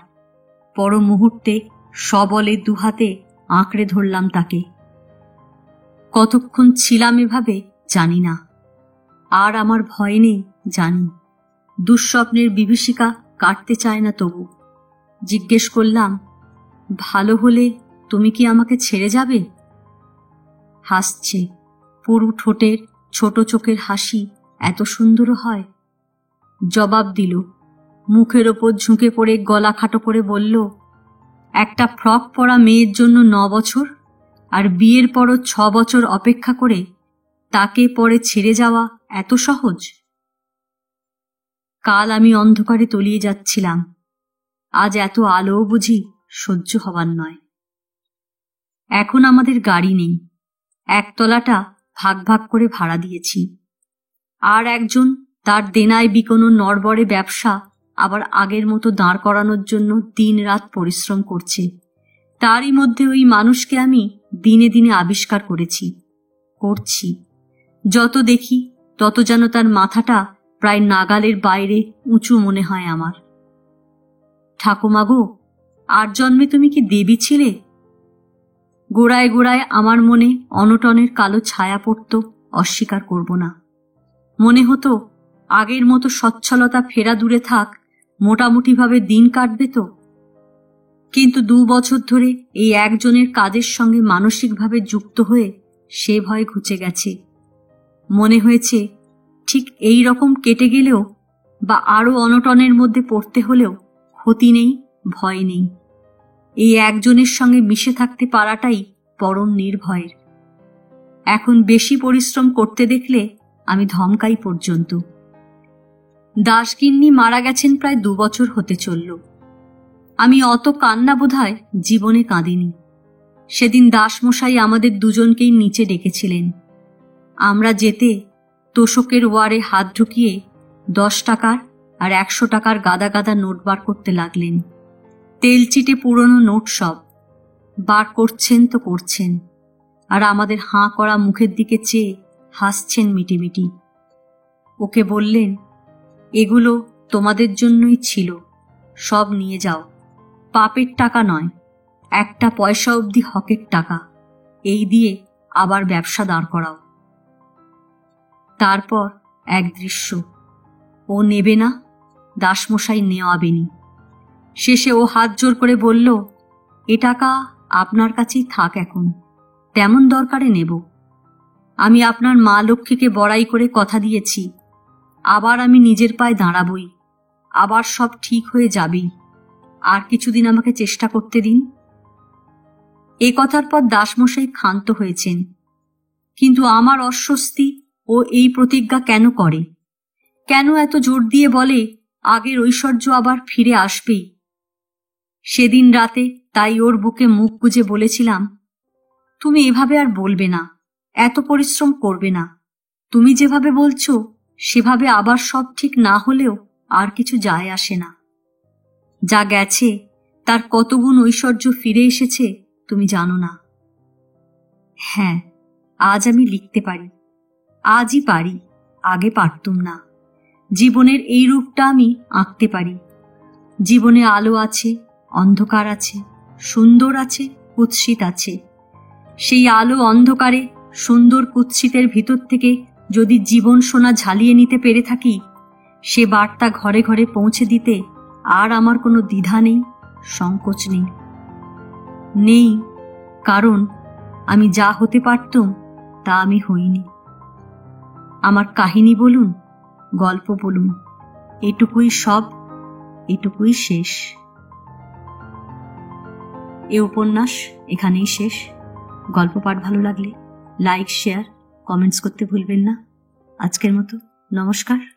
পর মুহূর্তে সবলে দুহাতে আঁকড়ে ধরলাম তাকে। কতক্ষণ ছিলাম এভাবে জানি না। আর আমার ভয় নেই জানি। দুঃস্বপ্নের বিভীষিকা কাটতে চায় না তবু। জিজ্ঞেস করলাম, ভালো হলে তুমি কি আমাকে ছেড়ে যাবে? হাসছে। পুরু ঠোঁটের ছোট চোখের হাসি এত সুন্দর হয়। জবাব দিল, মুখের ওপর ঝুঁকে পড়ে গলা খাটো করে বলল, একটা ফ্রক পরা মেয়ের জন্য 9 বছর আর বিয়ের পরও 6 বছর অপেক্ষা করে তাকে পরে ছেড়ে যাওয়া এত সহজ? কাল আমি অন্ধকারে তলিয়ে যাচ্ছিলাম, আজ এত আলোও বুঝি সহ্য হবার নয়। এখন আমাদের গাড়ি নেই, একতলাটা ভাগ ভাগ করে ভাড়া দিয়েছি। আর একজন তার দেনায় বিকোনো নড়বড়ে ব্যবসা আবার আগের মতো দাঁড় করানোর জন্য দিন রাত পরিশ্রম করছে। তারই মধ্যে ওই মানুষকে আমি দিনে দিনে আবিষ্কার করছি। যত দেখি তত যেন তার মাথাটা প্রায় নাগালের বাইরে উঁচু মনে হয় আমার। ঠাকুমা গো, 8 জন্মে তুমি কি দেবী ছিলে? গোড়ায় গোড়ায় আমার মনে অনটনের কালো ছায়া পড়ত, অস্বীকার করব না। মনে হতো আগের মতো সচ্ছলতা ফেরা দূরে থাক, মোটামুটিভাবে দিন কাটবে তো। কিন্তু 2 বছর ধরে এই একজনের কাজের সঙ্গে মানসিকভাবে যুক্ত হয়ে সে ভয় ঘুচে গেছে। মনে হয়েছে ঠিক এই রকম কেটে গেলেও বা আরো অনটনের মধ্যে পড়তে হলেও ক্ষতি নেই, ভয় নেই। এই একজনের সঙ্গে মিশে থাকতে পারাটাই পরম নির্ভয়ের। এখন বেশি পরিশ্রম করতে দেখলে আমি ধমকাই পর্যন্ত। দাসগিন্নি মারা গেছেন প্রায় 2 বছর হতে চলল। আমি অত কান্না বোধহয় জীবনে কাঁদিনি। সেদিন দাসমশাই আমাদের দুজনকেই নিচে ডেকেছিলেন। আমরা যেতে তোষকের ওয়ারে হাত ঢুকিয়ে 10 টাকার আর 100 টাকার গাদা গাদা নোট বার করতে লাগলেন। তেলচিটে পুরনো নোট সব। বার করছেন তো করছেন, আর আমাদের হাঁ করা মুখের দিকে চেয়ে হাসছেন মিটিমিটি। ওকে বললেন, এগুলো তোমাদের জন্যই ছিল, সব নিয়ে যাও। পাপের টাকা নয়, 1 পয়সা অবধি হকের টাকা। এই দিয়ে আবার ব্যবসা দাঁড় করাও। তারপর এক দৃশ্য। ও নেবে না, দাসমশাই নেওয়াবেনি। শেষে ও হাত জোর করে বলল, এ টাকা আপনার কাছেই থাক, এখন তেমন দরকারে নেব। আমি আপনার মা লক্ষ্মীকে বড়াই করে কথা দিয়েছি, আবার আমি নিজের পায়ে দাঁড়াবই, আবার সব ঠিক হয়ে যাবেই। আর কিছুদিন আমাকে চেষ্টা করতে দিন। এ কথার পর দাসমশাই ক্ষান্ত হয়েছেন। কিন্তু আমার অস্বস্তি ও এই প্রতিজ্ঞা কেন করে, কেন এত জোর দিয়ে বলে আগের ঐশ্বর্য আবার ফিরে আসবেই। সেদিন রাতে তাই ওর বুকে মুখ গুজে বলেছিলাম, তুমি এভাবে আর বলবে না, এত পরিশ্রম করবে না। তুমি যেভাবে বলছো সেভাবে আবার সব ঠিক না হলেও আর কিছু যায় আসে না। যা গেছে তার কতগুণ ঐশ্বর্য ফিরে এসেছে তুমি জানো না। হ্যাঁ, আজ আমি লিখতে পারি, আজই পারি, আগে পারতুম না। জীবনের এই রূপটা আমি আঁকতে পারি। জীবনে আলো আছে, অন্ধকার আছে, সুন্দর আছে, কুৎসিত আছে। সেই আলো অন্ধকারে সুন্দর কুৎসিতের ভিতর থেকে যদি জীবন সোনা ঝালিয়ে নিতে পেরে থাকি, সে বার্তা ঘরে ঘরে পৌঁছে দিতে আর আমার কোনো দ্বিধা নেই, সংকোচ নেই। নেই, কারণ আমি যা হতে পারতুম তা আমি হইনি। আমার কাহিনী বলুন, গল্প বলুন, এটুকুই সব, এটুকুই শেষ। এ উপন্যাস এখানেই শেষ। গল্প পাঠ ভালো লাগলে লাইক, শেয়ার, কমেন্টস করতে ভুলবেন না। আজকের মতো নমস্কার।